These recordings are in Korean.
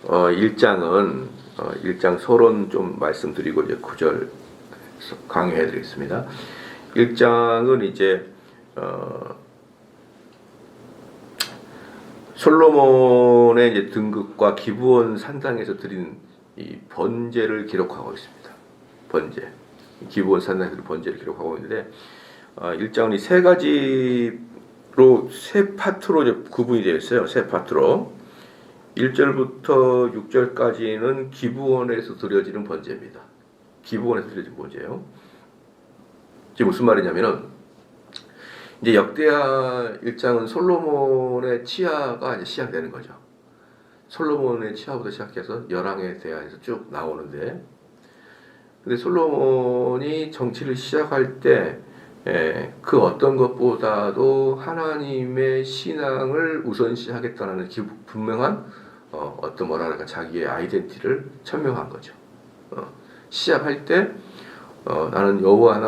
1장은 1장 서론 좀 말씀드리고 이제 9절 강의해 드리겠습니다. 1장은 이제 솔로몬의 이제 등극과 기브온 산당에서 드린 이 번제를 기록하고 있습니다. 번제. 기브온 산당에서 드린 번제를 기록하고 있는데 1장은 이 세 가지로 세 파트로 이제 구분이 되어 있어요. 세 파트로. 1절부터 6절까지는 기브온에서 드려지는 번제입니다. 기브온에서 드려진 번제예요. 이게 무슨 말이냐면은 이제 역대하 1장은 솔로몬의 치하가 이제 시작되는 거죠. 솔로몬의 치하부터 시작해서 열왕에 대하여서 쭉 나오는데, 근데 솔로몬이 정치를 시작할 때 그 어떤 것보다도 하나님의 신앙을 우선시하겠다는 분명한 어떤 뭐랄까 자기의 아이덴티티를 천명한 거죠. 시작할 때 나는 여호와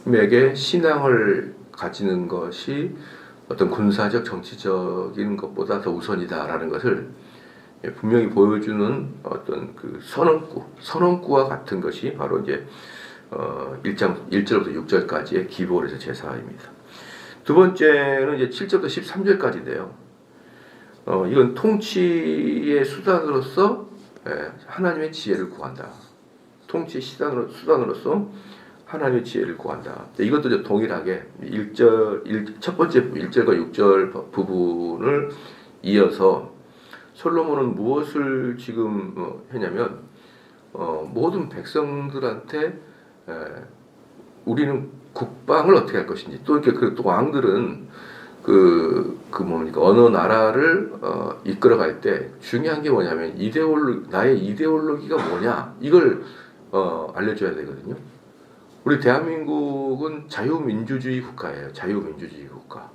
하나님에게 신앙을 가지는 것이 어떤 군사적 정치적인 것보다 더 우선이다라는 것을 분명히 보여주는 어떤 그 선언구와 같은 것이 바로 이제 1장 1절부터 6절까지의 기브온에서 제사입니다. 두 번째는 이제 7절부터 13절까지인데요. 이건 통치의 수단으로서 하나님의 지혜를 구한다. 통치 수단으로서 하나님의 지혜를 구한다. 이것도 이제 동일하게 첫 번째 1절과 6절 부분을 이어서 솔로몬은 무엇을 지금 했냐면 모든 백성들한테 우리는 국방을 어떻게 할 것인지, 또 이렇게 또 왕들은 어느 나라를 이끌어갈 때 중요한 게 뭐냐면 나의 이데올로기가 뭐냐, 이걸 알려줘야 되거든요. 우리 대한민국은 자유민주주의 국가예요. 자유민주주의 국가.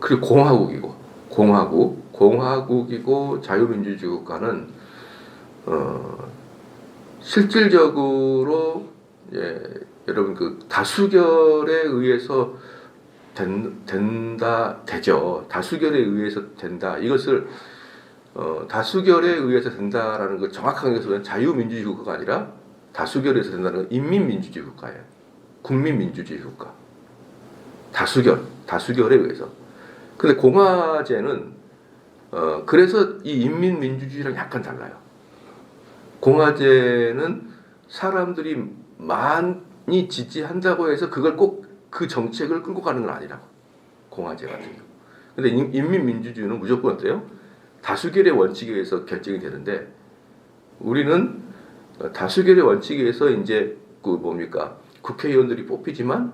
그리고 공화국이고 자유민주주의 국가는 실질적으로 여러분 그 다수결에 의해서 되죠. 다수결에 의해서 된다. 이것을 다수결에 의해서 된다라는 걸 정확하게 해서는 자유민주주의 국가가 아니라 다수결에 의해서 된다는 건 인민민주주의 국가예요. 국민민주주의 국가. 다수결에 의해서. 근데 공화제는 그래서 이 인민민주주의랑 약간 달라요. 공화제는 사람들이 많이 지지한다고 해서 그걸 꼭 그 정책을 끌고 가는 건 아니라고. 공화제 같은 경우. 근데 인민민주주의는 무조건 어때요? 다수결의 원칙에 의해서 결정이 되는데, 우리는 다수결의 원칙에 의해서 이제 국회의원들이 뽑히지만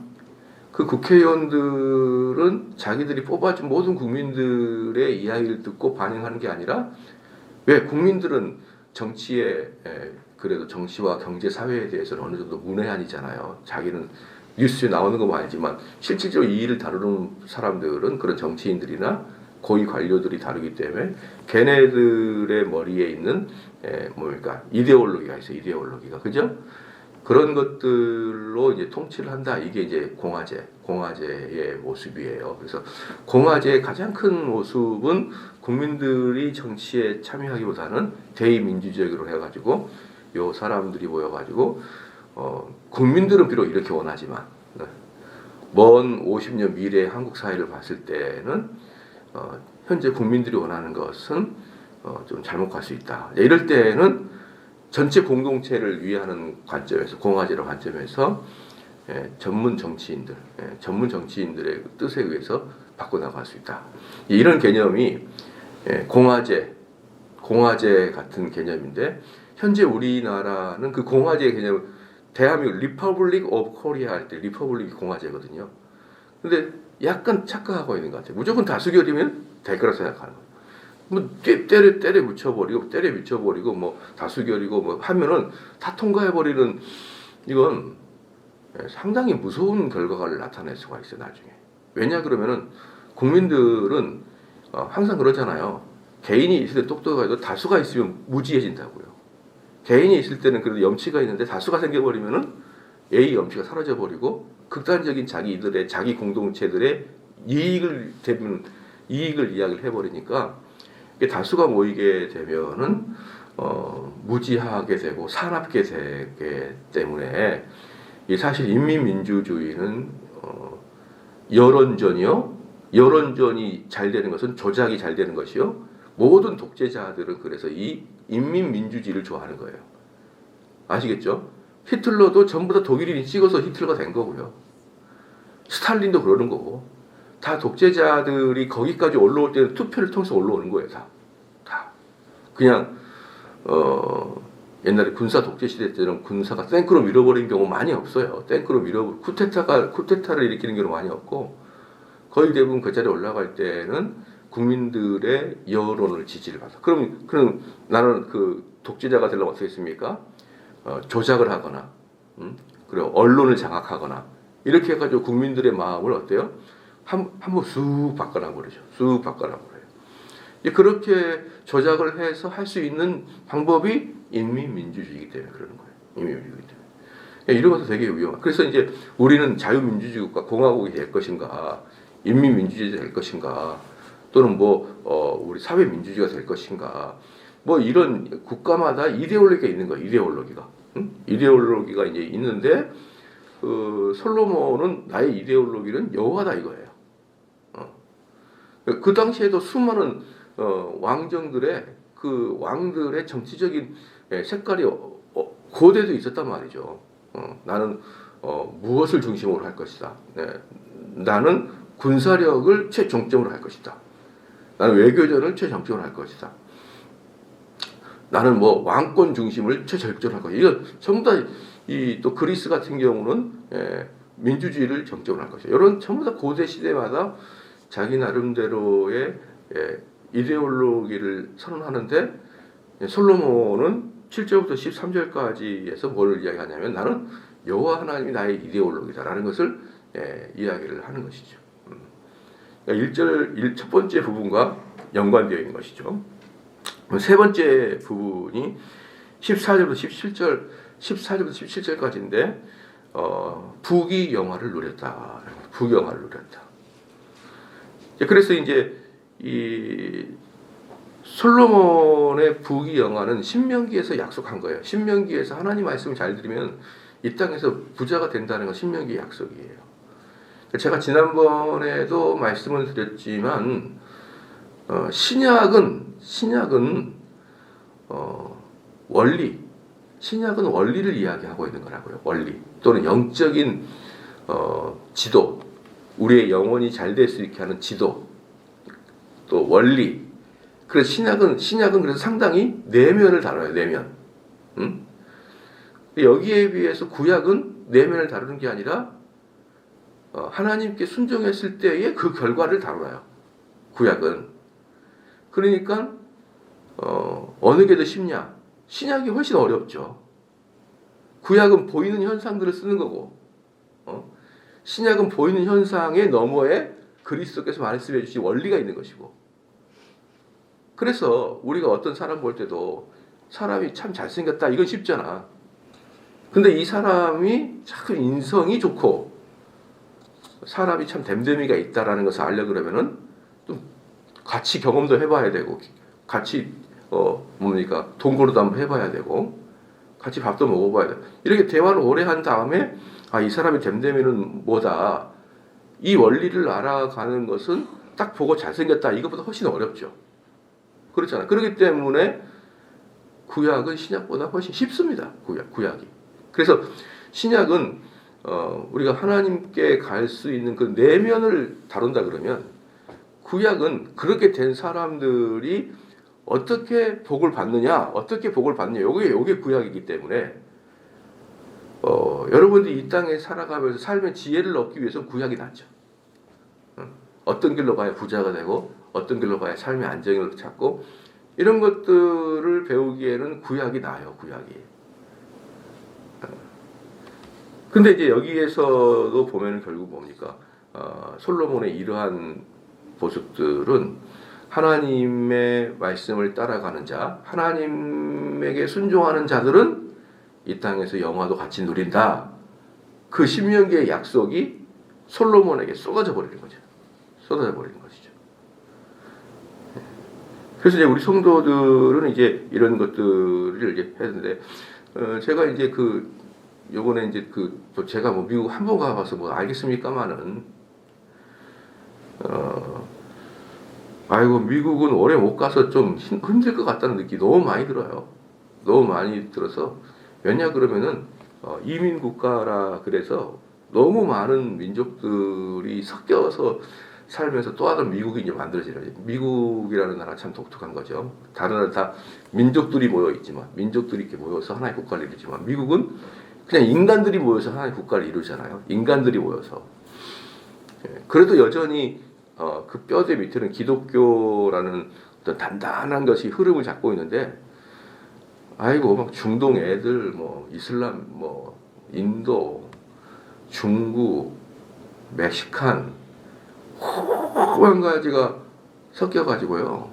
그 국회의원들은 자기들이 뽑아준 모든 국민들의 이야기를 듣고 반영하는 게 아니라, 왜 국민들은 그래도 정치와 경제 사회에 대해서는 어느 정도 문외한이잖아요. 자기는 뉴스에 나오는 거 알지만 실질적으로 이 일을 다루는 사람들은 그런 정치인들이나 고위 관료들이 다루기 때문에 걔네들의 머리에 있는 이데올로기가 있어요. 이데올로기가, 그죠? 그런 것들로 이제 통치를 한다. 이게 이제 공화제의 모습이에요. 그래서 공화제의 가장 큰 모습은 국민들이 정치에 참여하기보다는 대의민주적으로 해가지고 요 사람들이 모여가지고 국민들은 비록 이렇게 원하지만 먼 50년 미래의 한국 사회를 봤을 때는 현재 국민들이 원하는 것은 좀 잘못 갈 수 있다. 이럴 때는 전체 공동체를 위하는 관점에서, 공화제로 관점에서 전문 정치인들의 뜻에 의해서 바꿔나갈 수 있다. 이런 개념이 공화제 같은 개념인데, 현재 우리나라는 그 공화제 개념, 대한민국 리퍼블릭 오브 코리아 할 때 리퍼블릭이 공화제거든요. 근데 약간 착각하고 있는 것 같아요. 무조건 다수결이면 될 거라 생각하는 거예요. 때려 미쳐버리고 다수결이고 하면은 다 통과해버리는, 이건 상당히 무서운 결과를 나타낼 수가 있어요, 나중에. 왜냐 그러면은 국민들은 항상 그러잖아요. 개인이 있을 때 똑똑해도 다수가 있으면 무지해진다고요. 개인이 있을 때는 그래도 염치가 있는데 다수가 생겨버리면은 염치가 사라져버리고 극단적인 자기 공동체들의 이익을 이야기를 해버리니까 이게 다수가 모이게 되면은 무지하게 되고 사납게 되기 때문에 이 사실 인민민주주의는 여론전이요. 여론전이 잘 되는 것은 조작이 잘 되는 것이요. 모든 독재자들은 그래서 이 인민민주주의를 좋아하는 거예요. 아시겠죠? 히틀러도 전부 다 독일인이 찍어서 히틀러가 된 거고요. 스탈린도 그러는 거고. 다 독재자들이 거기까지 올라올 때는 투표를 통해서 올라오는 거예요. 다. 그냥 옛날에 군사 독재 시대 때는 군사가 탱크로 밀어버리는 경우 많이 없어요. 탱크로 쿠데타를 일으키는 경우 많이 없고 거의 대부분 그 자리에 올라갈 때는 국민들의 여론을 지지를 받아. 그럼 나는 그 독재자가 되려면 어떻게 했습니까? 조작을 하거나, 그리고 언론을 장악하거나 이렇게 해가지고 국민들의 마음을 어때요? 한번 쑥 바꿔놔버리죠. 쑥 바꿔놔버려요. 그렇게 조작을 해서 할 수 있는 방법이 인민민주주의이기 때문에 그러는 거예요. 인민민주주의이기 때문에. 이런 것도 되게 위험해요. 그래서 이제 우리는 자유민주주의국가 공화국이 될 것인가, 인민민주주의가 될 것인가, 또는 우리 사회민주주의가 될 것인가, 이런 국가마다 이데올로기가 있는 거예요. 이데올로기가. 이데올로기가 이제 있는데, 솔로몬은 나의 이데올로기는 여호와다 이거예요. 그 당시에도 수많은 왕정들의 그 왕들의 정치적인 색깔이 고대도 있었단 말이죠. 나는 무엇을 중심으로 할 것이다. 네. 나는 군사력을 최정점으로 할 것이다. 나는 외교전을 최정점으로 할 것이다. 나는 왕권 중심을 최절정으로 할 것이다. 이건 전부 다 또 그리스 같은 경우는 민주주의를 정점으로 할 것이다. 이런 전부 다 고대 시대마다 자기 나름대로의 이데올로기를 선언하는데 솔로몬은 7절부터 13절까지에서 뭘 이야기하냐면 나는 여호와 하나님이 나의 이데올로기다라는 것을 이야기를 하는 것이죠. 그러니까 1절 첫 번째 부분과 연관되어 있는 것이죠. 세 번째 부분이 14절부터 17절까지인데 부귀 영화를 누렸다. 부귀 영화를 누렸다. 그래서 이제 이 솔로몬의 부귀 영화는 신명기에서 약속한 거예요. 신명기에서 하나님 말씀을 잘 들으면 이 땅에서 부자가 된다는 건 신명기의 약속이에요. 제가 지난번에도 말씀을 드렸지만 신약은 신약은 원리를 이야기하고 있는 거라고요. 원리 또는 영적인 지도, 우리의 영혼이 잘 될 수 있게 하는 지도, 또 원리. 그래서 신약은 그래서 상당히 내면을 다뤄요. 내면. 여기에 비해서 구약은 내면을 다루는 게 아니라 하나님께 순종했을 때의 그 결과를 다뤄요. 구약은. 그러니까 어느 게 더 쉽냐? 신약이 훨씬 어렵죠. 구약은 보이는 현상들을 쓰는 거고, 신약은 보이는 현상의 너머에 그리스도께서 말씀해 주신 원리가 있는 것이고. 그래서 우리가 어떤 사람 볼 때도 사람이 참 잘생겼다 이건 쉽잖아. 근데 이 사람이 참 인성이 좋고 사람이 참 됨됨이가 있다라는 것을 알려 그러면은 좀 같이 경험도 해봐야 되고 같이 동거로도 한번 해봐야 되고 같이 밥도 먹어봐야 돼. 이렇게 대화를 오래 한 다음에 이 사람이 됨됨이는 뭐다. 이 원리를 알아가는 것은 딱 보고 잘생겼다. 이것보다 훨씬 어렵죠. 그렇잖아요. 그렇기 때문에 구약은 신약보다 훨씬 쉽습니다. 구약이. 그래서 신약은 우리가 하나님께 갈 수 있는 그 내면을 다룬다 그러면 구약은 그렇게 된 사람들이 어떻게 복을 받느냐, 요게 구약이기 때문에 여러분들이 이 땅에 살아가면서 삶의 지혜를 얻기 위해서는 구약이 낫죠. 어떤 길로 가야 부자가 되고 어떤 길로 가야 삶의 안정을 찾고 이런 것들을 배우기에는 구약이 나아요. 구약이. 근데 이제 여기에서도 보면 결국 뭡니까? 솔로몬의 이러한 모습들은 하나님의 말씀을 따라가는 자, 하나님에게 순종하는 자들은 이 땅에서 영화도 같이 누린다. 그 신명기의 약속이 솔로몬에게 쏟아져 버리는 거죠. 쏟아져 버리는 것이죠. 그래서 이제 우리 성도들은 이제 이런 것들을 이제 했는데, 제가 이제 요번에 이제 또 제가 뭐 미국 한 번 가봐서 뭐 알겠습니까마는, 아이고, 미국은 오래 못 가서 좀 힘들 것 같다는 느낌이 너무 많이 들어요. 너무 많이 들어서. 왜냐 그러면은, 이민 국가라 그래서 너무 많은 민족들이 섞여서 살면서 또 다른 미국이 이제 만들어지는 거죠. 미국이라는 나라 참 독특한 거죠. 다른 나라 다 민족들이 모여 있지만, 민족들이 이렇게 모여서 하나의 국가를 이루지만, 미국은 그냥 인간들이 모여서 하나의 국가를 이루잖아요. 인간들이 모여서. 그래도 여전히 그 뼈대 밑에는 기독교라는 어떤 단단한 것이 흐름을 잡고 있는데, 아이고 막 중동 애들, 뭐 이슬람, 뭐 인도, 중국, 멕시칸 한 가지가 섞여가지고요.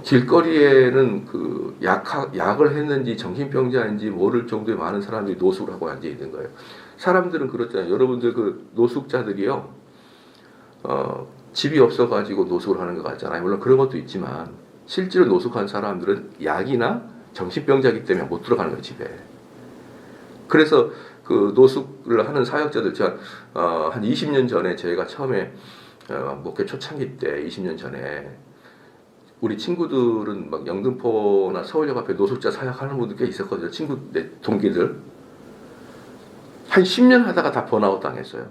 길거리에는 약을 했는지 정신병자인지 모를 정도의 많은 사람들이 노숙을 하고 앉아 있는 거예요. 사람들은 그렇잖아요. 여러분들 노숙자들이요, 집이 없어가지고 노숙을 하는 것 같잖아요. 물론 그런 것도 있지만 실제로 노숙한 사람들은 약이나 정신병자이기 때문에 못 들어가는 거예요, 집에. 그래서 노숙을 하는 사역자들, 제가 한 20년 전에 저희가 처음에 목회 초창기 때 20년 전에 우리 친구들은 막 영등포나 서울역 앞에 노숙자 사역하는 분들 꽤 있었거든요. 내 동기들. 한 10년 하다가 다 번아웃 당했어요.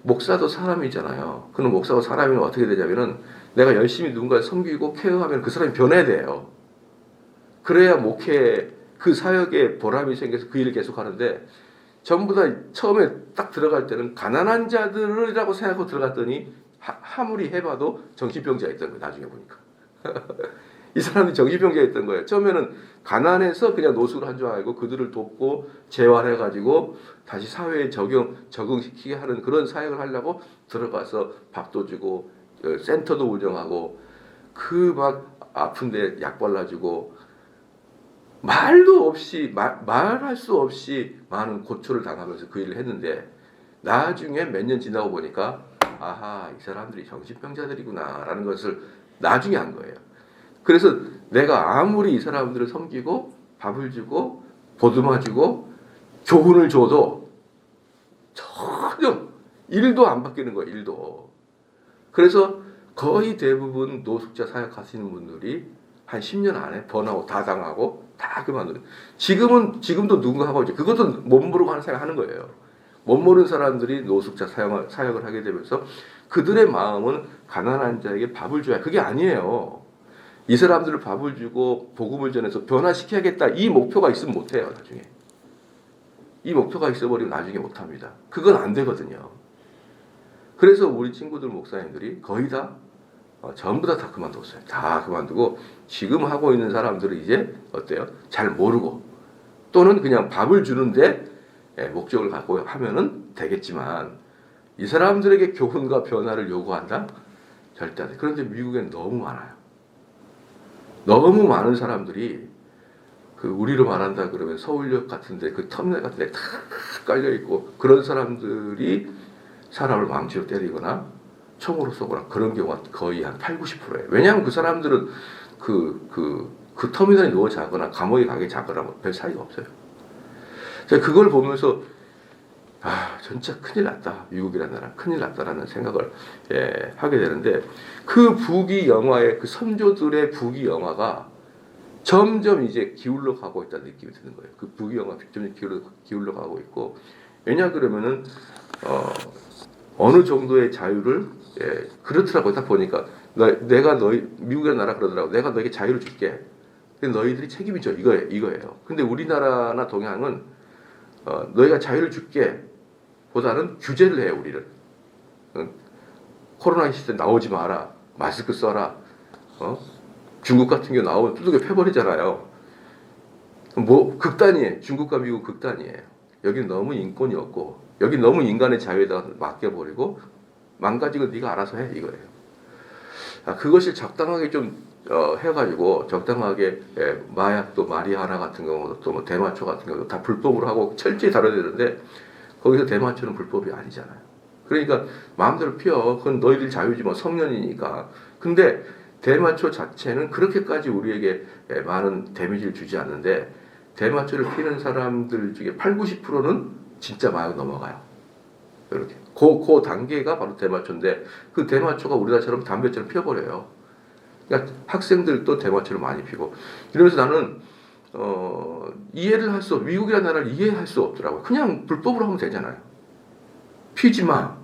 목사도 사람이잖아요. 그럼 목사가 사람이면 어떻게 되냐면은 내가 열심히 누군가를 섬기고 케어하면 그 사람이 변해야 돼요. 그래야 목회, 그 사역에 보람이 생겨서 그 일을 계속 하는데, 전부 다 처음에 딱 들어갈 때는 가난한 자들이라고 생각하고 들어갔더니 아무리 해봐도 정신병자였던 거예요. 나중에 보니까. 이 사람이 정신병자였던 거예요. 처음에는 가난해서 그냥 노숙을 한 줄 알고 그들을 돕고 재활해가지고 다시 사회에 적응시키게 하는 그런 사역을 하려고 들어가서 밥도 주고 센터도 운영하고 막 아픈데 약 발라주고 말도 없이 말할 수 없이 많은 고초를 당하면서 그 일을 했는데, 나중에 몇 년 지나고 보니까 아하, 이 사람들이 정신병자들이구나 라는 것을 나중에 한 거예요. 그래서 내가 아무리 이 사람들을 섬기고 밥을 주고 보듬어 주고 교훈을 줘도 전혀 일도 안 바뀌는 거예요. 일도. 그래서 거의 대부분 노숙자 사역하시는 분들이 한 10년 안에 번아웃 다 당하고 다 그만두는. 지금도 누군가 하고 있죠. 그것도 못 모르고 하는 생각 하는 거예요. 못 모르는 사람들이 노숙자 사역을 하게 되면서 그들의 마음은 가난한 자에게 밥을 줘야, 그게 아니에요. 이 사람들을 밥을 주고 복음을 전해서 변화시켜야겠다, 이 목표가 있으면 못해요. 나중에 이 목표가 있어버리면 나중에 못합니다. 그건 안 되거든요. 그래서 우리 친구들 목사님들이 거의 다 전부 다 그만뒀어요. 다 그만두고 지금 하고 있는 사람들은 이제 어때요? 잘 모르고, 또는 그냥 밥을 주는데 목적을 갖고 하면은 되겠지만, 이 사람들에게 교훈과 변화를 요구한다? 절대 안 돼. 그런데 미국엔 너무 많아요. 너무 많은 사람들이 우리로 말한다 그러면 서울역 같은데 터미널 같은데 다 깔려 있고, 그런 사람들이 사람을 망치로 때리거나 총으로 쏘거나 그런 경우가 거의 한 80-90%예요. 왜냐하면 그 사람들은 터미널에 누워 자거나 감옥에 가게 자거나 별 차이가 없어요. 제가 그걸 보면서 진짜 큰일 났다. 미국이라는 나라 큰일 났다라는 생각을 하게 되는데, 그 부귀 영화의 선조들의 부귀 영화가 점점 이제 기울러 가고 있다는 느낌이 드는 거예요. 그 부귀 영화 점점 기울러 가고 있고, 왜냐 그러면은 어느 정도의 자유를 그렇더라고요. 딱 보니까 내가 미국이라는 나라 그러더라고. 내가 너에게 자유를 줄게. 근데 너희들이 책임이 져, 이거예요. 근데 우리나라나 동양은 너희가 자유를 줄게 보다는 규제를 해요. 우리를. 코로나 시대 나오지 마라, 마스크 써라. 중국 같은 경우 나오면 두들겨 패버리잖아요. 뭐 극단이에요. 중국과 미국 극단이에요. 여기는 너무 인권이 없고, 여기 너무 인간의 자유에다 맡겨버리고, 망가지고 네가 알아서 해, 이거예요. 그것을 적당하게 좀 해가지고 적당하게 마약도 마리아나 같은 경우도 또 뭐 대마초 같은 경우도 다 불법으로 하고 철저히 다뤄야 되는데, 거기서 대마초는 불법이 아니잖아요. 그러니까 마음대로 피워. 그건 너희들 자유지 뭐, 성년이니까. 근데 대마초 자체는 그렇게까지 우리에게 많은 데미지를 주지 않는데 대마초를 피는 사람들 중에 8, 90%는 진짜 마약 넘어가요. 이렇게. 그 단계가 바로 대마초인데 그 대마초가 우리나라처럼 담배처럼 피워버려요. 그러니까 학생들도 대마초를 많이 피고 이러면서 나는 이해를 할 수 없, 미국이라는 나라를 이해할 수 없더라고요. 그냥 불법으로 하면 되잖아요. 피지 마.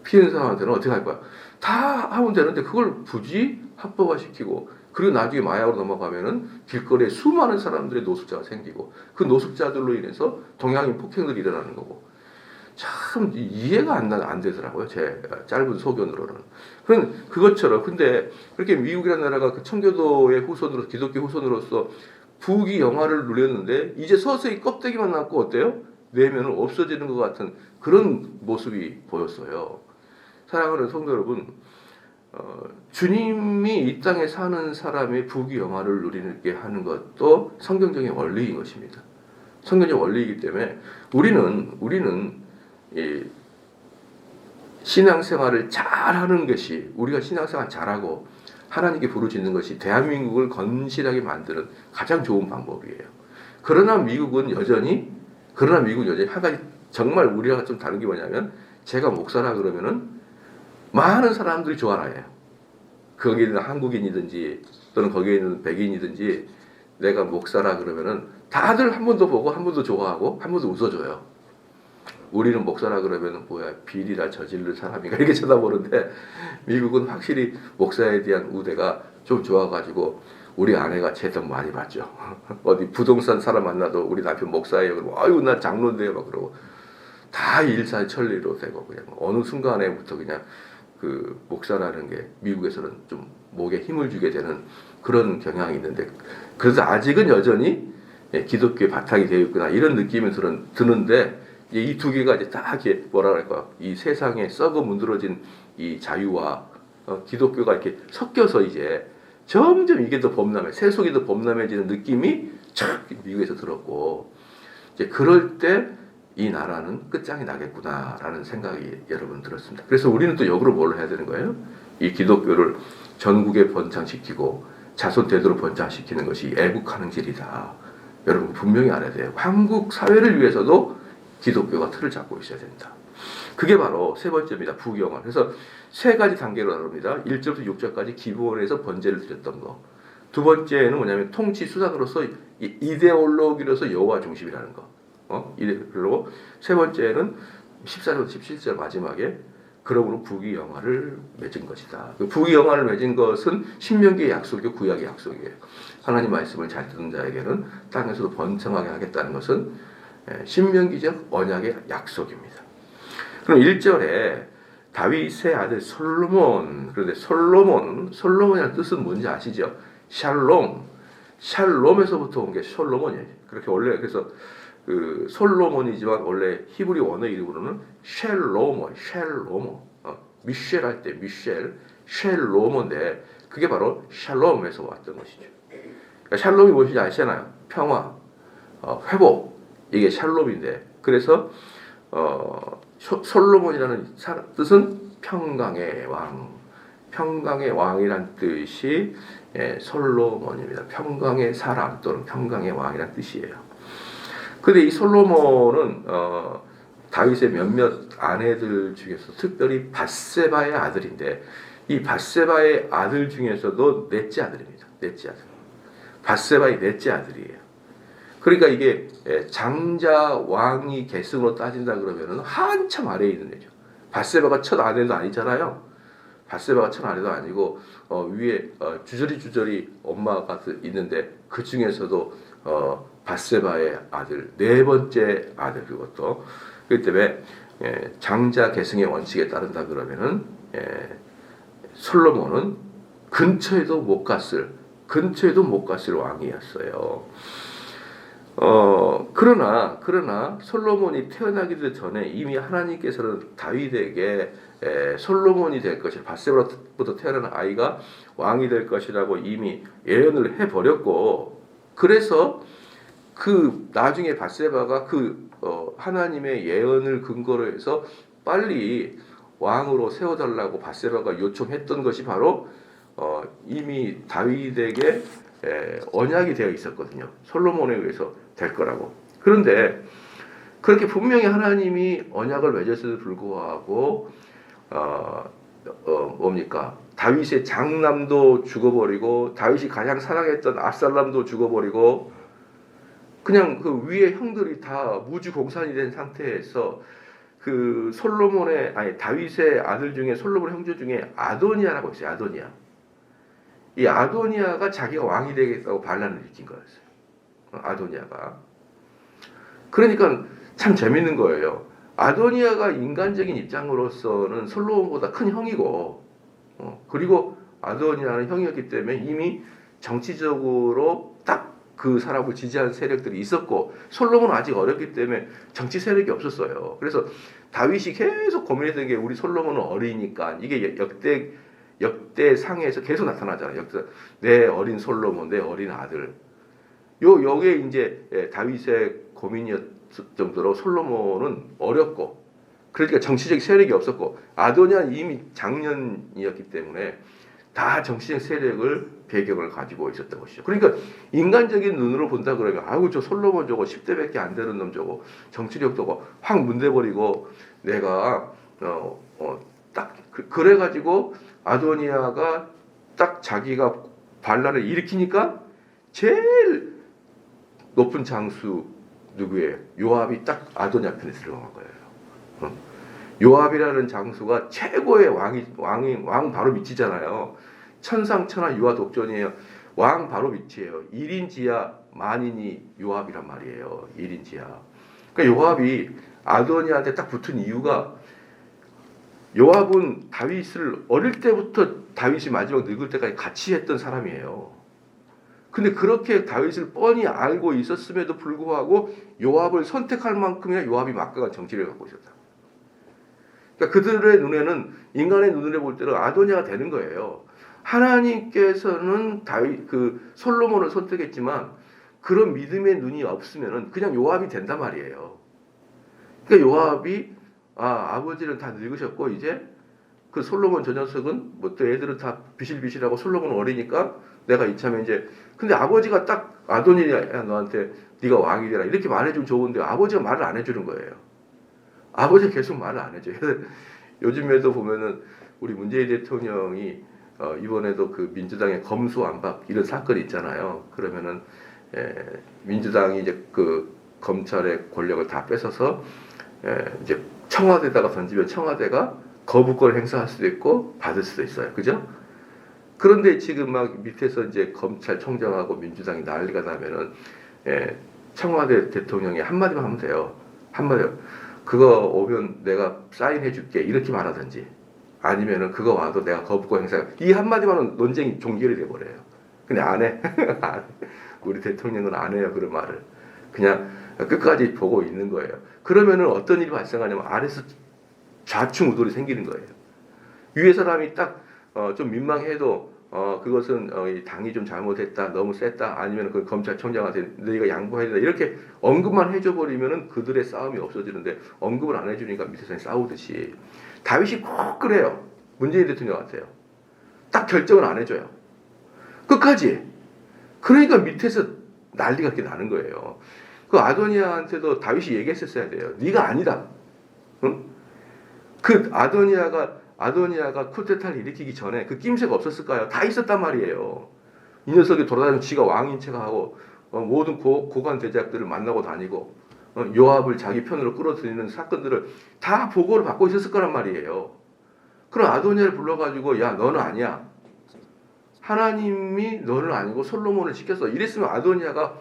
피는 사람한테는 어떻게 할 거야? 다 하면 되는데 그걸 굳이 합법화시키고 그리고 나중에 마약으로 넘어가면은 길거리에 수많은 사람들의 노숙자가 생기고 그 노숙자들로 인해서 동양인 폭행들이 일어나는 거고 참 이해가 안 되더라고요. 제 짧은 소견으로는. 그런 그것처럼 근데 그렇게 미국이라는 나라가 그 청교도의 후손으로 기독교 후손으로서 부귀영화를 누렸는데 이제 서서히 껍데기만 남고 어때요? 내면은 없어지는 것 같은 그런 모습이 보였어요. 사랑하는 성도 여러분, 주님이 이 땅에 사는 사람의 부귀영화를 누리게 하는 것도 성경적인 원리인 것입니다. 성경적 원리이기 때문에 우리는 이 신앙생활을 잘하는 것이 우리가 신앙생활 잘하고 하나님께 부르짖는 것이 대한민국을 건실하게 만드는 가장 좋은 방법이에요. 그러나 미국은 여전히 한 가지 정말 우리랑 좀 다른 게 뭐냐면 제가 목사라 그러면은 많은 사람들이 좋아해요. 거기에 있는 한국인이든지 또는 거기에 있는 백인이든지 내가 목사라 그러면은 다들 한 번 더 보고 한 번 더 좋아하고 한 번 더 웃어줘요. 우리는 목사라 그러면은 뭐야 비리라 저지를 사람인가 이렇게 쳐다보는데 미국은 확실히 목사에 대한 우대가 좀 좋아가지고 우리 아내가 재తం 많이 받죠. 어디 부동산 사람 만나도 우리 남편 목사예요. 그러고 아유 나 장로인데요 막 그러고 다 일사천리로 되고 그냥 어느 순간에부터 그냥 그 목사라는 게 미국에서는 좀 목에 힘을 주게 되는 그런 경향이 있는데 그래서 아직은 여전히 기독교의 바탕이 되어 있구나 이런 느낌이 드는데 이 두 개가 이제 딱 이렇게 뭐라 그럴까 이 세상에 썩어 문드러진 이 자유와 기독교가 이렇게 섞여서 이제 점점 이게 더 세속이 더 범람해지는 느낌이 촥 미국에서 들었고 이제 그럴 때 이 나라는 끝장이 나겠구나라는 생각이 여러분 들었습니다. 그래서 우리는 또 역으로 뭘 해야 되는 거예요? 이 기독교를 전국에 번창시키고 자손 대대로 번창시키는 것이 애국하는 길이다. 여러분 분명히 알아야 돼요. 한국 사회를 위해서도 기독교가 틀을 잡고 있어야 된다. 그게 바로 세 번째입니다. 부귀영화. 그래서 세 가지 단계로 나눕니다. 1절부터 6절까지 기본에서 번제를 드렸던 거. 두 번째는 뭐냐면 통치 수단으로서 이데올로기로서 여호와 중심이라는 거. 그리고 세 번째는 14절부터 17절 마지막에 그러므로 부귀영화를 맺은 것이다. 그 부귀영화를 맺은 것은 신명기의 약속이고 구약의 약속이에요. 하나님 말씀을 잘 듣는 자에게는 땅에서도 번창하게 하겠다는 것은 신명기적 언약의 약속입니다. 그럼 1절에 다윗의 아들 솔로몬. 그런데 솔로몬이라는 뜻은 뭔지 아시죠? 샬롬에서부터 온 게 솔로몬이에요. 그렇게 원래 그래서 그 솔로몬이지만 원래 히브리 원어 이름으로는 쉘로모, 미셸 할 때 쉘로모인데 그게 바로 샬롬에서 왔던 것이죠. 그러니까 샬롬이 무엇인지 아시잖아요. 평화, 회복 이게 샬롬인데 그래서 솔로몬이라는 뜻은 평강의 왕이란 뜻이 솔로몬입니다. 평강의 사람 또는 평강의 왕이란 뜻이에요. 근데 이 솔로몬은 다윗의 몇몇 아내들 중에서 특별히 밧세바의 아들인데 이 밧세바의 아들 중에서도 넷째 아들입니다. 넷째 아들. 밧세바의 넷째 아들이에요. 그러니까 이게 장자 왕이 계승으로 따진다 그러면은 한참 아래에 있는 애죠. 밧세바가 첫 아내도 아니잖아요. 밧세바가 첫 아내도 아니고 위에 주저리 엄마가 있는데 그 중에서도 밧세바의 아들 네 번째 아들 그것도 그렇기 때문에 장자 계승의 원칙에 따른다 그러면은 솔로몬은 근처에도 못 갔을 왕이었어요. 그러나 솔로몬이 태어나기도 전에 이미 하나님께서는 다윗에게 솔로몬이 될 것이라 밧세바로부터 태어난 아이가 왕이 될 것이라고 이미 예언을 해버렸고 그래서 그 나중에 밧세바가 하나님의 예언을 근거로 해서 빨리 왕으로 세워달라고 밧세바가 요청했던 것이 바로 이미 다윗에게 언약이 되어 있었거든요. 솔로몬에 의해서 될 거라고. 그런데 그렇게 분명히 하나님이 언약을 맺었음에도 불구하고 뭡니까? 다윗의 장남도 죽어버리고 다윗이 가장 사랑했던 압살롬도 죽어버리고 그냥 그 위에 형들이 다 무주공산이 된 상태에서 그 다윗의 아들 중에 솔로몬 형제 중에 아도니아라고 있어요. 아도니아. 이 아도니아가 자기가 왕이 되겠다고 반란을 일으킨 거였어요. 아도니아가. 그러니까 참 재밌는 거예요. 아도니아가 인간적인 입장으로서는 솔로몬보다 큰 형이고, 그리고 아도니아는 형이었기 때문에 이미 정치적으로 딱 그 사람을 지지하는 세력들이 있었고, 솔로몬은 아직 어렸기 때문에 정치 세력이 없었어요. 그래서 다윗이 계속 고민했던 게 우리 솔로몬은 어리니까 이게 역대 상에서 계속 나타나잖아요. 내 어린 솔로몬, 내 어린 아들. 여기에 이제 다윗의 고민이었을 정도로 솔로몬은 어렸고, 그러니까 정치적 세력이 없었고, 아도니아는 이미 장년이었기 때문에 다 정치적 세력을 배경을 가지고 있었던 것이죠. 그러니까 인간적인 눈으로 본다 그러면 아우 저 솔로몬 저거 10대밖에 안 되는 놈 저거 정치력 저거 확 문대버리고 내가 딱 그래가지고 아도니아가 딱 자기가 반란을 일으키니까 제일 높은 장수 누구예요? 요압이 딱 아도니아 편에 들어간 거예요. 요압이라는 장수가 최고의 왕 바로 밑이잖아요. 천상천하 유아 독전이에요. 왕 바로 밑이에요. 1인 지하 만인이 요압이란 말이에요. 1인 지하. 그러니까 요압이 아도니아한테 딱 붙은 이유가 요압은 다윗을 어릴 때부터 다윗이 마지막 늙을 때까지 같이 했던 사람이에요. 근데 그렇게 다윗을 뻔히 알고 있었음에도 불구하고 요압을 선택할 만큼이나 요압이 막강한 정치를 갖고 있었다. 그러니까 그들의 눈에는 인간의 눈으로 볼 때는 아도니아가 되는 거예요. 하나님께서는 솔로몬을 선택했지만 그런 믿음의 눈이 없으면은 그냥 요압이 된단 말이에요. 그러니까 요압이 아버지는 다 늙으셨고 이제 그 솔로몬 저 녀석은 뭐 또 애들은 다 비실비실하고 솔로몬은 어리니까 내가 이참에 이제 근데 아버지가 딱 아도니야 너한테 네가 왕이 되라 이렇게 말해주면 좋은데 아버지가 말을 안 해주는 거예요. 아버지가 계속 말을 안 해줘요. 요즘에도 보면은 우리 문재인 대통령이 이번에도 그 민주당의 검수완박 이런 사건이 있잖아요. 그러면은 민주당이 이제 그 검찰의 권력을 다 뺏어서 이제 청와대에다가 던지면 청와대가 거부권을 행사할 수도 있고 받을 수도 있어요. 그죠? 그런데 지금 막 밑에서 이제 검찰총장하고 민주당이 난리가 나면은 청와대 대통령이 한마디만 하면 돼요. 한마디요. 그거 오면 내가 사인해 줄게 이렇게 말하든지 아니면은 그거 와도 내가 거부권 행사 이 한마디만은 논쟁이 종결이 돼 버려요. 근데 안 해. 우리 대통령은 안 해요 그런 말을. 그냥 끝까지 보고 있는 거예요. 그러면은 어떤 일이 발생하냐면 아래서 좌충우돌이 생기는 거예요. 위에 사람이 딱 좀 민망해도 그것은 이 당이 좀 잘못했다, 너무 셌다, 아니면 그 검찰총장한테 너희가 양보해야 된다 이렇게 언급만 해줘 버리면은 그들의 싸움이 없어지는데 언급을 안 해주니까 밑에서 싸우듯이 다윗이 꼭 그래요. 문재인 대통령 같아요. 딱 결정을 안 해줘요. 끝까지. 그러니까 밑에서 난리가 이렇게 나는 거예요. 그 아도니아한테도 다윗이 얘기했었어야 돼요. 네가 아니다. 응? 그 아도니아가 쿠데타를 일으키기 전에 그 낌새가 없었을까요? 다 있었단 말이에요. 이 녀석이 돌아다니면 지가 왕인 척하고 모든 고관 대작들을 만나고 다니고 요압을 자기 편으로 끌어들이는 사건들을 다 보고를 받고 있었을 거란 말이에요. 그럼 아도니아를 불러가지고 야 너는 아니야. 하나님이 너는 아니고 솔로몬을 시켰어. 이랬으면 아도니아가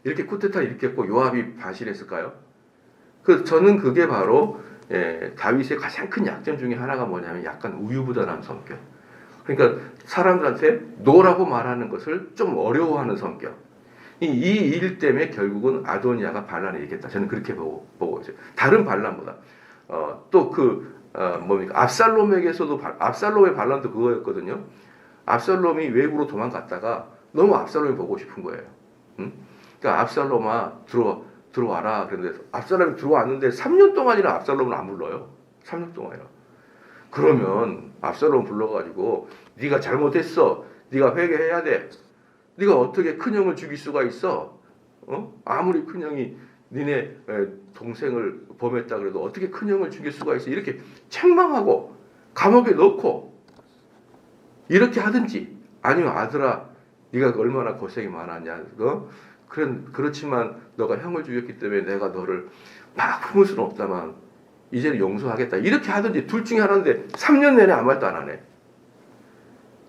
이렇게 쿠데타를 일으켰고 요압이 반실했을까요? 저는 그게 바로 다윗의 가장 큰 약점 중에 하나가 뭐냐면 약간 우유부단한 성격. 그러니까 사람들한테 노라고 말하는 것을 좀 어려워하는 성격. 이 일 때문에 결국은 아도니아가 반란을 일으켰다. 저는 그렇게 보고 있어요. 다른 반란보다 또 뭡니까 압살롬에게서도 압살롬의 반란도 그거였거든요. 압살롬이 외국으로 도망갔다가 너무 압살롬이 보고 싶은 거예요. 응? 그러니까 압살롬아 들어와라. 그런데 압살롬이 들어왔는데 3년 동안이나 압살롬을 안 불러요. 3년 동안이요. 그러면 압살롬 불러가지고 네가 잘못했어. 네가 회개해야 돼. 네가 어떻게 큰형을 죽일 수가 있어? 아무리 큰형이 니네 동생을 범했다 그래도 어떻게 큰형을 죽일 수가 있어? 이렇게 책망하고 감옥에 넣고 이렇게 하든지, 아니면 아들아 네가 얼마나 고생이 많았냐. 그렇지만 너가 형을 죽였기 때문에 내가 너를 막 품을 수는 없다만 이제는 용서하겠다. 이렇게 하든지 둘 중에 하나인데 3년 내내 아무 말도 안 하네.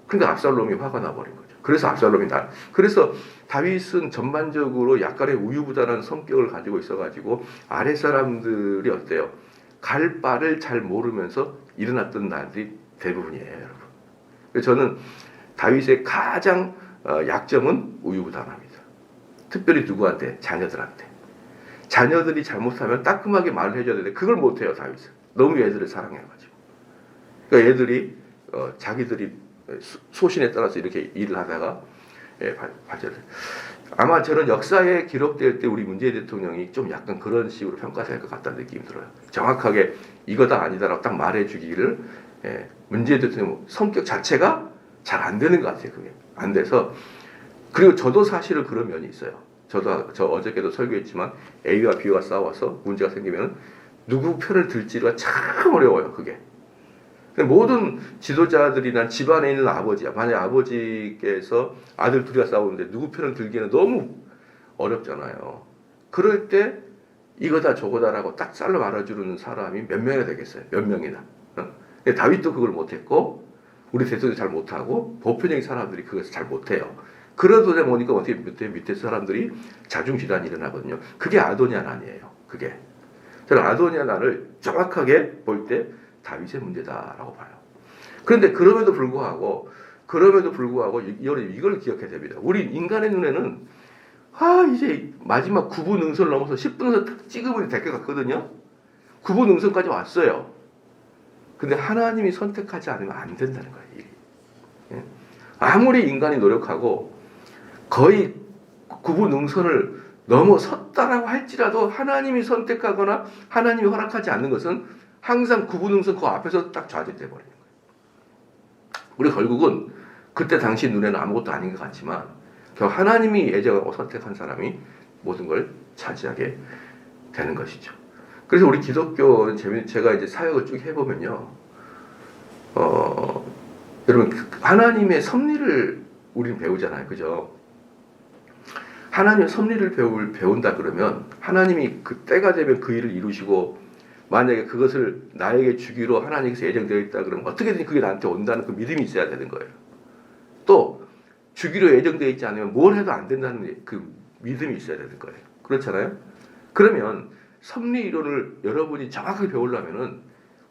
그러니까 압살롬이 화가 나버린 거죠. 그래서 다윗은 전반적으로 약간의 우유부단한 성격을 가지고 있어가지고 아랫 사람들이 어때요? 갈 바를 잘 모르면서 일어났던 날들이 대부분이에요, 여러분. 그래서 저는 다윗의 가장 약점은 우유부단합니다. 특별히 누구한테? 자녀들한테. 자녀들이 잘못하면 따끔하게 말을 해줘야 되는데 그걸 못해요, 다윗은. 너무 애들을 사랑해가지고. 그러니까 애들이 자기들이 소신에 따라서 이렇게 일을 하다가 발전을. 아마 저는 역사에 기록될 때 우리 문재인 대통령이 좀 약간 그런 식으로 평가될 것 같다는 느낌이 들어요. 정확하게 이거다 아니다라고 딱 말해주기를 문재인 대통령 성격 자체가 잘 안 되는 것 같아요. 그게 안 돼서. 그리고 저도 사실은 그런 면이 있어요. 저 어저께도 설교했지만 A와 B가 싸워서 문제가 생기면 누구 편을 들지가 참 어려워요. 그게. 모든 지도자들이나 집안에 있는 아버지야. 만약 아버지께서 아들 둘이가 싸우는데 누구 편을 들기에는 너무 어렵잖아요. 그럴 때 이거다 저거다라고 딱 잘라 말아주는 사람이 몇 명이나 되겠어요. 몇 명이나. 근데 다윗도 그걸 못했고 우리 대통령이 잘 못하고 보편적인 사람들이 그것을 잘 못해요. 그러다 보니까 어떻게 밑에 사람들이 자중질환이 일어나거든요. 그게 아도니아난이에요. 그게. 저는 아도니아난을 정확하게 볼 때 다윗의 문제다라고 봐요. 그런데 그럼에도 불구하고 이걸 기억해야 됩니다. 우리 인간의 눈에는 이제 마지막 9분 응선을 넘어서 10분 응선 딱 찍으면 될 것 같거든요. 9분 응선까지 왔어요. 근데 하나님이 선택하지 않으면 안 된다는 거예요. 일이. 아무리 인간이 노력하고 거의 9분 응선을 넘어섰다라고 할지라도 하나님이 선택하거나 하나님이 허락하지 않는 것은 항상 구분응선 그 앞에서 딱 좌절돼 버리는 거예요. 우리 결국은 그때 당시 눈에는 아무것도 아닌 것 같지만 결국 하나님이 예정하고 선택한 사람이 모든 걸 차지하게 되는 것이죠. 그래서 우리 기독교는 제가 이제 사역을 쭉 해보면요, 여러분 하나님의 섭리를 우리는 배우잖아요, 그죠? 하나님의 섭리를 배운다 그러면 하나님이 그 때가 되면 그 일을 이루시고 만약에 그것을 나에게 주기로 하나님께서 예정되어 있다 그러면 어떻게든 그게 나한테 온다는 그 믿음이 있어야 되는 거예요. 또 주기로 예정되어 있지 않으면 뭘 해도 안 된다는 그 믿음이 있어야 되는 거예요. 그렇잖아요? 그러면 섭리 이론을 여러분이 정확하게 배우려면은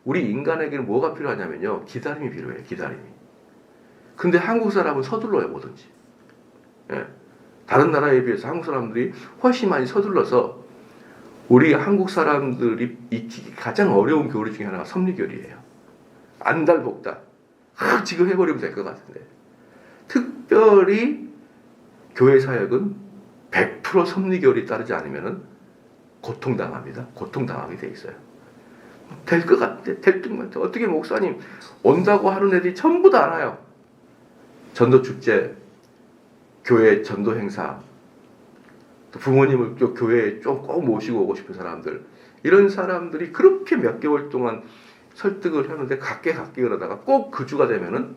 우리 인간에게는 뭐가 필요하냐면요, 기다림이 필요해요. 기다림이. 근데 한국 사람은 서둘러요, 뭐든지. 다른 나라에 비해서 한국 사람들이 훨씬 많이 서둘러서 우리 한국 사람들이 익히기 가장 어려운 교리 중에 하나가 섭리교리예요. 안달복달. 지금 해버리면 될 것 같은데. 특별히 교회 사역은 100% 섭리교리 따르지 않으면 고통당합니다. 고통당하게 돼 있어요. 될 것 같아. 될 것 같아. 어떻게 목사님 온다고 하는 애들이 전부 다 알아요. 전도축제, 교회 전도행사, 부모님을 교회에 좀 꼭 모시고 오고 싶은 사람들, 이런 사람들이 그렇게 몇 개월 동안 설득을 하는데 각계 그러다가 꼭 그 주가 되면은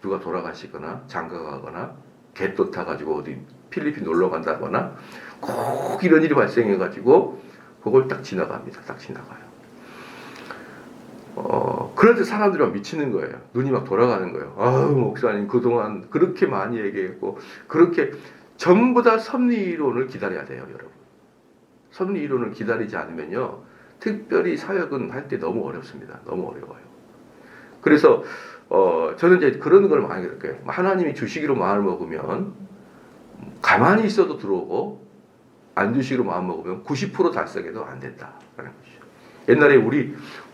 누가 돌아가시거나 장가가거나 갯돈 타가지고 어디 필리핀 놀러 간다거나 꼭 이런 일이 발생해가지고 그걸 딱 지나갑니다. 딱 지나가요. 그런데 사람들이 막 미치는 거예요. 눈이 막 돌아가는 거예요. 목사님 그동안 그렇게 많이 얘기했고 그렇게 전부 다 섭리이론을 기다려야 돼요, 여러분. 섭리이론을 기다리지 않으면요, 특별히 사역은 할 때 너무 어렵습니다. 너무 어려워요. 그래서 저는 이제 그런 걸 많이 느껴요. 하나님이 주시기로 마음을 먹으면 가만히 있어도 들어오고 안 주시기로 마음 먹으면 90% 달성해도 안 된다라는 것이죠. 옛날에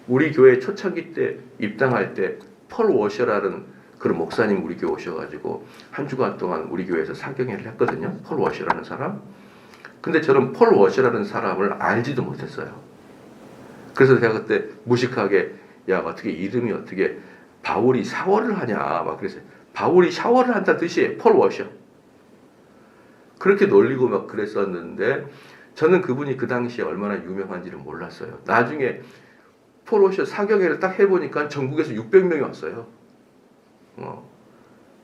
우리 교회 초창기 때 입당할 때 펄 워셔라는 그런 목사님 우리 교회 오셔가지고 한 주간 동안 우리 교회에서 사경회를 했거든요. 펄 워셔라는 사람. 근데 저는 펄 워셔라는 사람을 알지도 못했어요. 그래서 제가 그때 무식하게 야 어떻게 이름이 어떻게 바울이 샤워를 하냐 막 그랬어요. 바울이 샤워를 한다는 뜻이에요. 폴 워셔. 그렇게 놀리고 막 그랬었는데 저는 그분이 그 당시에 얼마나 유명한지는 몰랐어요. 나중에 폴 워셔 사경회를 딱 해보니까 전국에서 600명이 왔어요.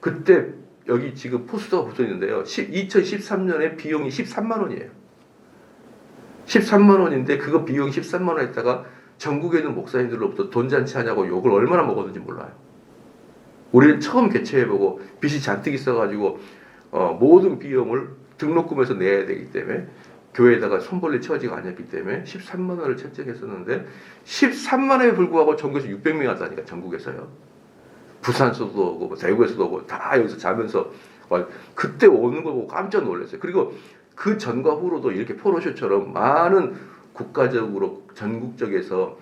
그때 여기 지금 포스터가 붙어 있는데요. 2013년에 비용이 13만 원이에요. 13만 원인데 그거 비용 13만 원 했다가 전국에 있는 목사님들로부터 돈 잔치 하냐고 욕을 얼마나 먹었는지 몰라요. 우리는 처음 개최해보고 빚이 잔뜩 있어가지고 모든 비용을 등록금에서 내야 되기 때문에 교회에다가 손벌릴 처지가 아니었기 때문에 13만 원을 책정했었는데 13만 원에 불구하고 전국에서 600명이 왔다니까. 전국에서요. 부산서도 오고 뭐 대구에서도 오고 다 여기서 자면서 그때 오는 걸 보고 깜짝 놀랐어요. 그리고 그 전과 후로도 이렇게 포로쇼처럼 많은 국가적으로 전국적에서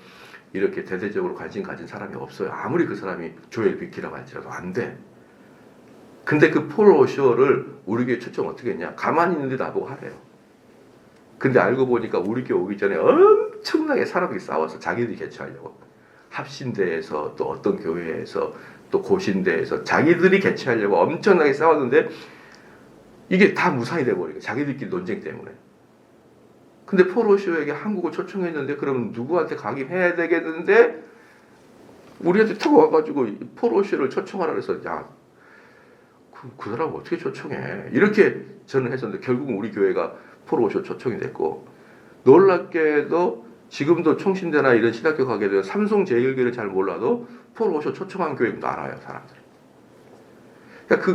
이렇게 대대적으로 관심 가진 사람이 없어요. 아무리 그 사람이 조엘 비키라고 할지라도 안 돼. 근데 그 포로쇼를 우리 교회 초청 어떻게 했냐? 가만히 있는데 나보고 하래요. 근데 알고 보니까 우리 교회 오기 전에 엄청나게 사람들이 싸워서 자기들이 개최하려고. 합신대에서 또 어떤 교회에서 또 고신대에서 자기들이 개최하려고 엄청나게 싸웠는데 이게 다 무산이 돼버리고 자기들끼리 논쟁 때문에. 근데 포로쇼에게 한국을 초청했는데 그럼 누구한테 가긴 해야 되겠는데 우리한테 타고 와가지고 포로쇼를 초청하라 그래서 야 그 사람 어떻게 초청해 이렇게 저는 했었는데 결국은 우리 교회가 포로쇼 초청이 됐고 놀랍게도 지금도 총신대나 이런 신학교 가게 되면 삼성제일교회를 잘 몰라도 포로쇼 초청한 교회도 알아요 사람들이.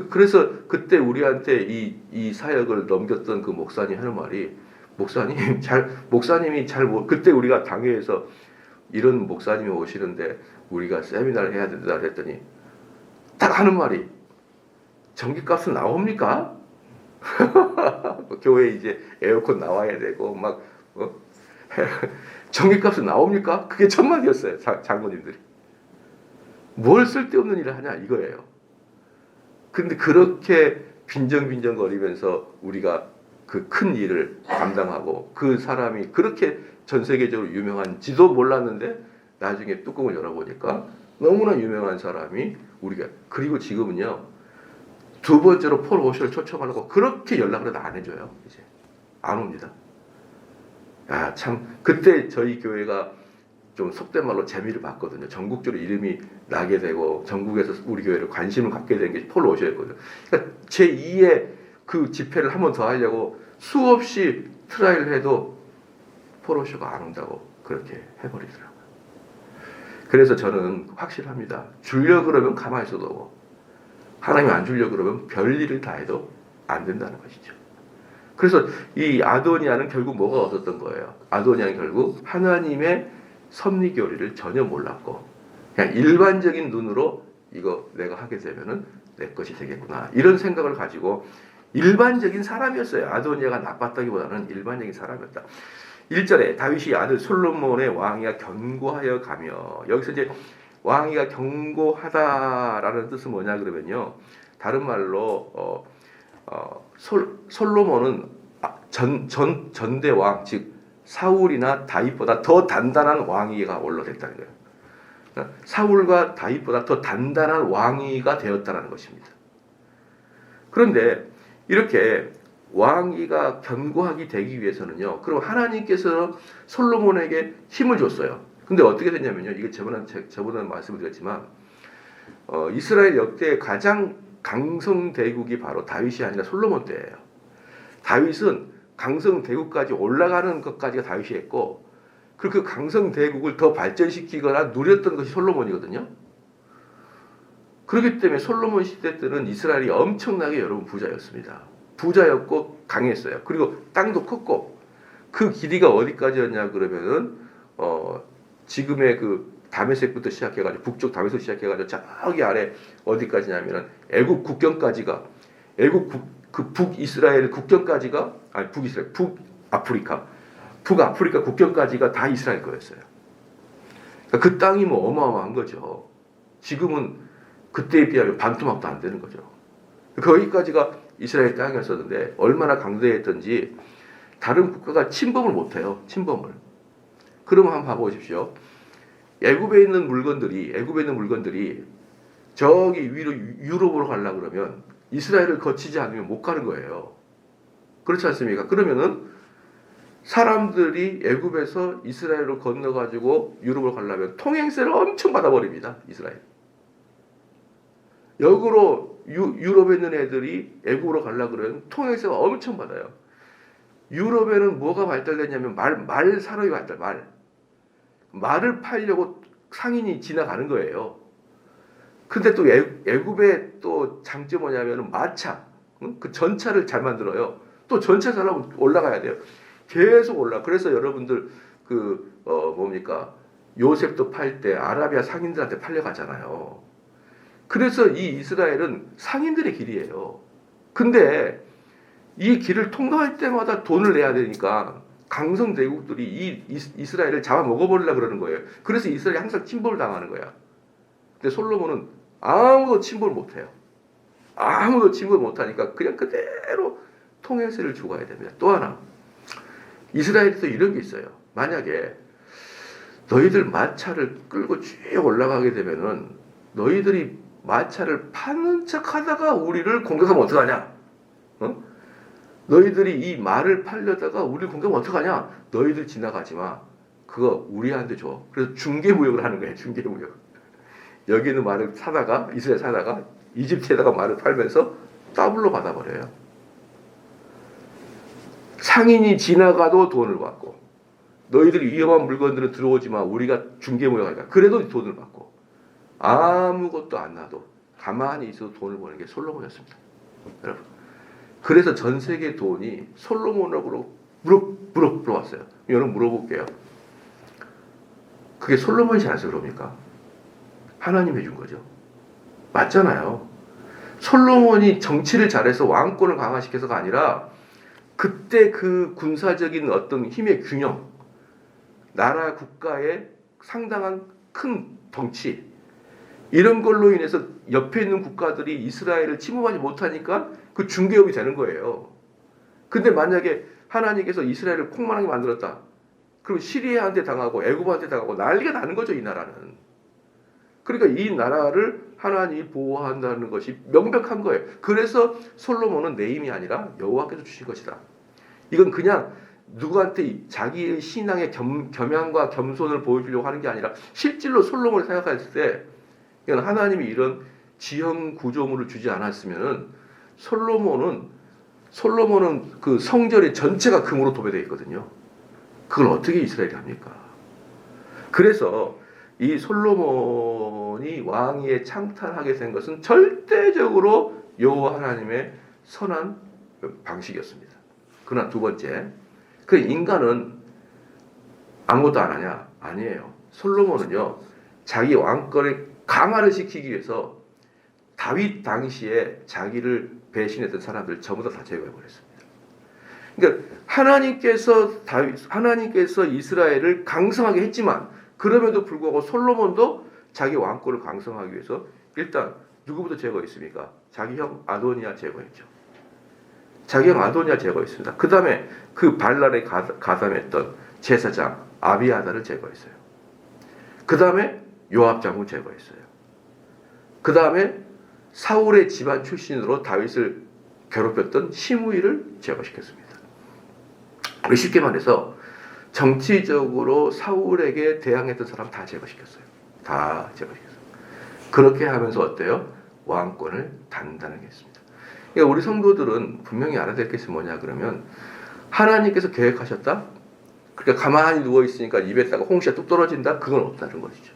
그래서 그때 우리한테 이 사역을 넘겼던 그 목사님 하는 말이 목사님이 그때 우리가 당회에서 이런 목사님이 오시는데 우리가 세미나를 해야 된다 그랬더니 딱 하는 말이 전기값은 나옵니까? 교회에 이제 에어컨 나와야 되고 막 전기값은 나옵니까? 그게 첫 마디였어요. 장로님들이. 뭘 쓸데없는 일을 하냐 이거예요. 근데 그렇게 빈정빈정거리면서 우리가 그 큰 일을 감당하고 그 사람이 그렇게 전 세계적으로 유명한지도 몰랐는데 나중에 뚜껑을 열어보니까 너무나 유명한 사람이 우리가 그리고 지금은요 두 번째로 폴 워셔를 초청하려고 그렇게 연락을 해도 안 해줘요. 이제 안 옵니다. 야, 참 그때 저희 교회가 좀 속된 말로 재미를 봤거든요. 전국적으로 이름이 나게 되고 전국에서 우리 교회를 관심을 갖게 된 게 폴 워셔였거든요. 그러니까 제2의 그 집회를 한 번 더 하려고 수없이 트라이를 해도 폴 워셔가 안 온다고 그렇게 해버리더라고요. 그래서 저는 확실합니다. 주려 그러면 가만히 있어도 오고 하나님이 안 주려 그러면 별일을 다 해도 안 된다는 것이죠. 그래서 이 아도니아는 결국 뭐가 얻었던 거예요? 아도니아는 결국 하나님의 섭리 교리를 전혀 몰랐고 그냥 일반적인 눈으로 이거 내가 하게 되면은 내 것이 되겠구나 이런 생각을 가지고 일반적인 사람이었어요. 아도니아가 나빴다기보다는 일반적인 사람이었다. 1절에 다윗이 아들 솔로몬의 왕위가 견고하여 가며 여기서 이제 왕위가 견고하다라는 뜻은 뭐냐 그러면요. 다른 말로 솔로몬은 전대왕 즉 사울이나 다윗보다 더 단단한 왕위가 올라됐다는 거예요. 사울과 다윗보다 더 단단한 왕위가 되었다는 것입니다. 그런데 이렇게 왕위가 견고하게 되기 위해서는요. 그럼 하나님께서 솔로몬에게 힘을 줬어요. 근데 어떻게 됐냐면요. 이게 저번에 말씀을 드렸지만 이스라엘 역대 가장 강성대국이 바로 다윗이 아니라 솔로몬 때예요. 다윗은 강성대국까지 올라가는 것까지가 다윗이 했고 그 강성대국을 더 발전시키거나 누렸던 것이 솔로몬이거든요. 그렇기 때문에 솔로몬 시대 때는 이스라엘이 엄청나게 여러분 부자였습니다. 부자였고 강했어요. 그리고 땅도 컸고 그 길이가 어디까지였냐 그러면은 지금의 그 다메섹부터 시작해가지고 북쪽 다메섹 시작해가지고 저기 아래 어디까지냐면은 애국 국경까지가 그 북이스라엘 국경까지가 아니 북이스라엘 북아프리카 국경까지가 다 이스라엘 거였어요. 그러니까 그 땅이 뭐 어마어마한 거죠. 지금은 그때에 비하면 반토막도 안 되는 거죠. 거기까지가 이스라엘 땅이었었는데 얼마나 강대했던지 다른 국가가 침범을 못해요. 침범을. 그러면 한번 봐보십시오. 애굽에 있는 물건들이 저기 위로 유럽으로 가려고 그러면 이스라엘을 거치지 않으면 못 가는 거예요. 그렇지 않습니까? 그러면은 사람들이 애굽에서 이스라엘로 건너가지고 유럽으로 가려면 통행세를 엄청 받아버립니다. 이스라엘. 역으로 유럽에 있는 애들이 애굽으로 가려고 그러면 통행세가 엄청 받아요. 유럽에는 뭐가 발달됐냐면 말 산업이 말을 팔려고 상인이 지나가는 거예요. 근데 또 애굽의 또 장점이 뭐냐면 마차, 그 전차를 잘 만들어요. 또 전차 살려면 올라가야 돼요. 계속 올라. 그래서 여러분들 요셉도 팔 때 아라비아 상인들한테 팔려가잖아요. 그래서 이 이스라엘은 상인들의 길이에요. 근데 이 길을 통과할 때마다 돈을 내야 되니까 강성 대국들이 이 이스라엘을 잡아먹어버리려고 그러는 거예요. 그래서 이스라엘이 항상 침범을 당하는 거야. 근데 솔로몬은 아무도 침범을 못해요. 아무도 침범을 못하니까 그냥 그대로 통행세를 주고 가야 됩니다. 또 하나, 이스라엘에서 이런 게 있어요. 만약에 너희들 마차를 끌고 쭉 올라가게 되면은 너희들이 마차를 파는 척 하다가 우리를 공격하면 어떡하냐? 어? 너희들이 이 말을 팔려다가 우리를 공격하면 어떡하냐? 너희들 지나가지 마. 그거 우리한테 줘. 그래서 중개무역을 하는 거예요. 중개무역. 여기 있는 말을 사다가 이스라엘 사다가 이집트에다가 말을 팔면서 더블로 받아버려요. 상인이 지나가도 돈을 받고, 너희들이 위험한 물건들은 들어오지 마. 우리가 중개무역하니까. 그래도 돈을 받고, 아무것도 안 놔도 가만히 있어도 돈을 버는 게 솔로몬이었습니다. 여러분. 그래서 전 세계 돈이 솔로몬으로 물어왔어요. 여러분 물어볼게요. 그게 솔로몬이 잘해서 그럽니까? 하나님 해준 거죠. 맞잖아요. 솔로몬이 정치를 잘해서 왕권을 강화시켜서가 아니라 그때 그 군사적인 어떤 힘의 균형, 나라 국가의 상당한 큰 덩치, 이런 걸로 인해서 옆에 있는 국가들이 이스라엘을 침범하지 못하니까 그 중개업이 되는 거예요. 근데 만약에 하나님께서 이스라엘을 콩만하게 만들었다. 그럼 시리아한테 당하고 애굽한테 당하고 난리가 나는 거죠, 이 나라는. 그러니까 이 나라를 하나님이 보호한다는 것이 명백한 거예요. 그래서 솔로몬은 내 힘이 아니라 여호와께서 주신 것이다. 이건 그냥 누구한테 자기의 신앙의 겸양과 겸손을 보여주려고 하는 게 아니라 실질로 솔로몬을 생각했을 때 이건 하나님이 이런 지형 구조물을 주지 않았으면은 솔로몬은 그 성전의 전체가 금으로 도배되어 있거든요. 그걸 어떻게 이스라엘이 합니까? 그래서 이 솔로몬이 왕위에 창탈하게 된 것은 절대적으로 여호와 하나님의 선한 방식이었습니다. 그러나 두 번째, 그 인간은 아무것도 안 하냐? 아니에요. 솔로몬은요, 자기 왕권을 강화를 시키기 위해서 다윗 당시에 자기를 배신했던 사람들 전부 다 제거해버렸습니다. 그러니까 하나님께서 이스라엘을 강성하게 했지만 그럼에도 불구하고 솔로몬도 자기 왕권을 강성하기 위해서 일단 누구부터 제거했습니까? 자기 형 아도니아 제거했죠. 자기 형 아도니아 제거했습니다. 그 다음에 그 반란에 가담했던 제사장 아비아다를 제거했어요. 그 다음에 요압 장군 제거했어요. 그 다음에 사울의 집안 출신으로 다윗을 괴롭혔던 시므이를 제거시켰습니다. 쉽게 말해서 정치적으로 사울에게 대항했던 사람 다 제거시켰어요. 다 제거시켰어요. 그렇게 하면서 어때요? 왕권을 단단하게 했습니다. 그러니까 우리 성도들은 분명히 알아야 될 것이 뭐냐 그러면 하나님께서 계획하셨다? 그러니까 가만히 누워있으니까 입에다가 홍시가 뚝 떨어진다? 그건 없다는 것이죠.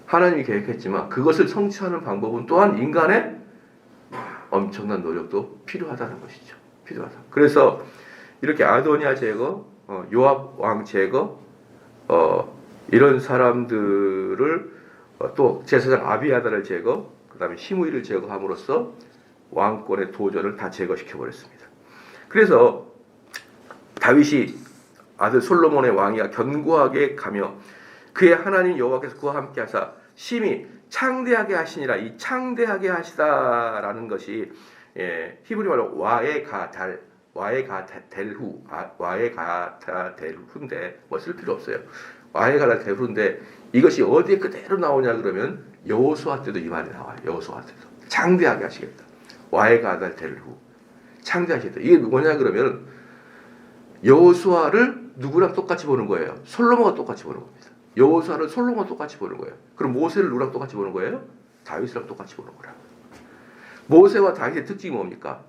하나님이 계획했지만 그것을 성취하는 방법은 또한 인간의 엄청난 노력도 필요하다는 것이죠. 필요하다. 그래서 이렇게 아도니아 제거, 요압 왕 제거, 이런 사람들을 또 제사장 아비아다를 제거, 그 다음에 시므이를 제거함으로써 왕권의 도전을 다 제거시켜버렸습니다. 그래서 다윗이 아들 솔로몬의 왕위가 견고하게 가며 그의 하나님 여호와께서 그와 함께 하사 심히 창대하게 하시니라. 이 창대하게 하시다라는 것이 히브리 말로 와에 가델후인데 뭐 쓸 필요 없어요. 와해가 대후인데 이것이 어디에 그대로 나오냐 그러면 여호수아 때도 이 말이 나와요. 여호수아 때도 창대하게 하시겠다. 와해가 아달 대후 창대하시겠다. 이게 뭐냐 그러면 여호수아를 누구랑 똑같이 보는 거예요? 솔로몬과 똑같이 보는 겁니다. 여호수아를 솔로몬과 똑같이 보는 거예요. 그럼 모세를 누구랑 똑같이 보는 거예요? 다윗이랑 똑같이 보는 거라. 모세와 다윗의 특징이 뭡니까?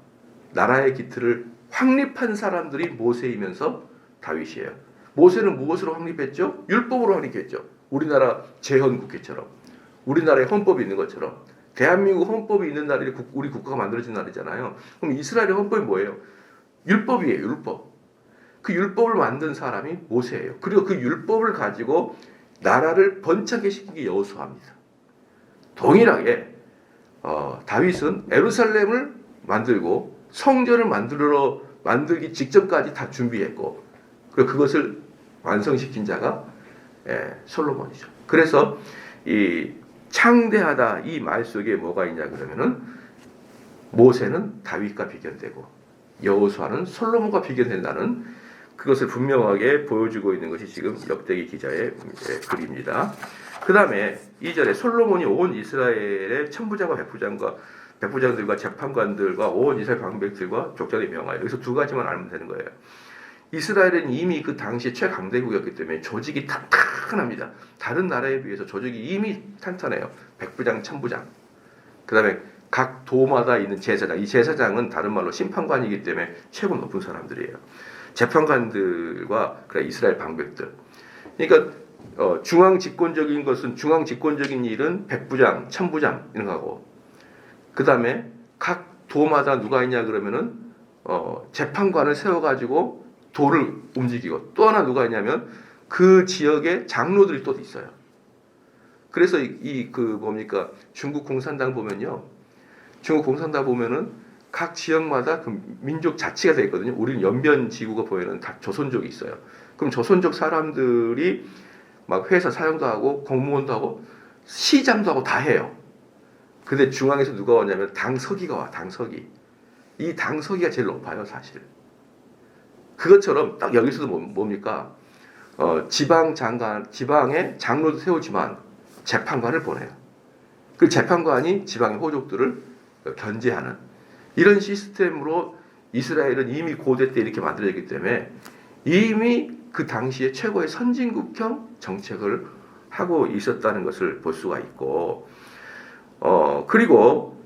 나라의 기틀을 확립한 사람들이 모세이면서 다윗이에요. 모세는 무엇으로 확립했죠? 율법으로 확립했죠. 우리나라 제헌국회처럼, 우리나라에 헌법이 있는 것처럼. 대한민국 헌법이 있는 날이 우리 국가가 만들어진 날이잖아요. 그럼 이스라엘의 헌법이 뭐예요? 율법이에요. 율법. 그 율법을 만든 사람이 모세예요. 그리고 그 율법을 가지고 나라를 번창하게 시킨 게 여호수아입니다. 동일하게 다윗은 예루살렘을 만들고 성전을 만들기 직전까지 다 준비했고, 그리고 그것을 완성시킨 자가 솔로몬이죠. 그래서 이 창대하다 이 말 속에 뭐가 있냐 그러면은 모세는 다윗과 비견되고 여호수아는 솔로몬과 비견된다는 그것을 분명하게 보여주고 있는 것이 지금 역대기 기자의 글입니다. 그 다음에 2절에 솔로몬이 온 이스라엘의 천부장과 백부장들과 재판관들과 온 이스라엘 방백들과 족장에 명하여, 여기서 두 가지만 알면 되는 거예요. 이스라엘은 이미 그 당시 최강대국이었기 때문에 조직이 탄탄합니다. 다른 나라에 비해서 조직이 이미 탄탄해요. 백부장, 천부장. 그 다음에 각 도마다 있는 제사장. 이 제사장은 다른 말로 심판관이기 때문에 최고 높은 사람들이에요. 재판관들과 그래 이스라엘 방백들. 그러니까 중앙 집권적인 일은 백부장, 천부장 이런 거고. 그 다음에 각 도마다 누가 있냐 그러면은 재판관을 세워가지고 도를 움직이고, 또 하나 누가 있냐면 그 지역에 장로들이 또 있어요. 그래서 중국 공산당 보면요, 각 지역마다 그 민족 자치가 되어 있거든요. 우리는 연변 지구가 보이는 다 조선족이 있어요. 그럼 조선족 사람들이 막 회사 사용도 하고 공무원도 하고 시장도 하고 다 해요. 근데 중앙에서 누가 오냐면 당서기가 와. 당서기. 이 당서기가 제일 높아요, 사실. 그것처럼 딱 여기서도 뭡니까? 지방의 장로도 세우지만 재판관을 보내요. 그 재판관이 지방의 호족들을 견제하는 이런 시스템으로 이스라엘은 이미 고대 때 이렇게 만들어졌기 때문에 이미 그 당시에 최고의 선진국형 정책을 하고 있었다는 것을 볼 수가 있고, 그리고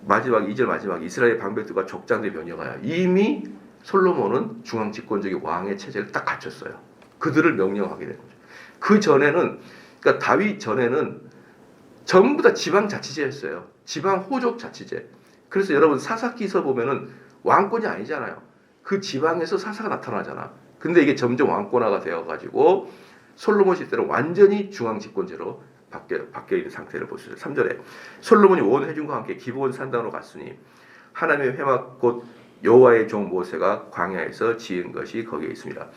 마지막 2절 마지막 이스라엘 방백들과 족장들이 명령하여, 이미 솔로몬은 중앙 집권적인 왕의 체제를 딱 갖췄어요. 그들을 명령하게 된 거죠. 그 전에는, 그러니까 다윗 전에는 전부 다 지방 자치제였어요. 지방 호족 자치제. 그래서 여러분 사사기서 보면은 왕권이 아니잖아요. 그 지방에서 사사가 나타나잖아. 근데 이게 점점 왕권화가 되어가지고 솔로몬 시대로 완전히 중앙 집권제로 바뀌어 있는 상태를 볼 수 있어요. 3절에 솔로몬이 온 회중과 함께 기브온 산당으로 갔으니 하나님의 회막 곧 여호와의 종 모세가 광야에서 지은 것이 거기에 있습니다.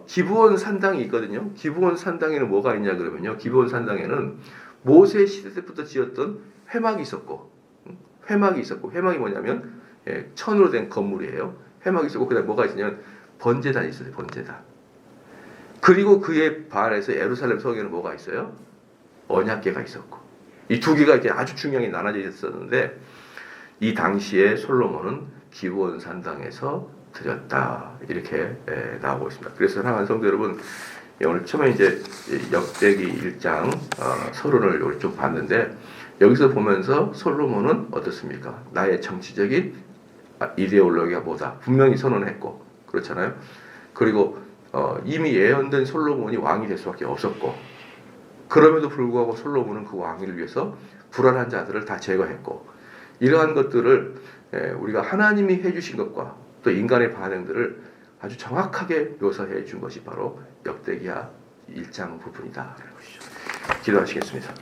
기브온 산당이 있거든요. 기브온 산당에는 뭐가 있냐 그러면요, 기브온 산당에는 모세 시대 때부터 지었던 회막이 있었고, 회막이 뭐냐면 천으로 된 건물이에요. 회막이 있었고, 그다음에 뭐가 있냐면 번제단이 있어요. 번제단. 그리고 그에 반해서 예루살렘 성에는 뭐가 있어요? 언약궤가 있었고, 이 두 개가 이렇게 아주 중요하게 나눠져 있었는데, 이 당시에 솔로몬은 기브온 산당에서 드렸다, 이렇게 나오고 있습니다. 그래서 사랑하는 성도 여러분, 오늘 처음에 이제 역대기 1장 서론을 우리 좀 봤는데, 여기서 보면서 솔로몬은 어떻습니까? 나의 정치적인 이데올로기보다 분명히 선언했고, 그렇잖아요. 그리고 이미 예언된 솔로몬이 왕이 될 수밖에 없었고, 그럼에도 불구하고 솔로몬은 그 왕위를 위해서 불안한 자들을 다 제거했고, 이러한 것들을 우리가 하나님이 해주신 것과 또 인간의 반응들을 아주 정확하게 묘사해 준 것이 바로 역대기하 1장 부분이다. 기도하시겠습니다.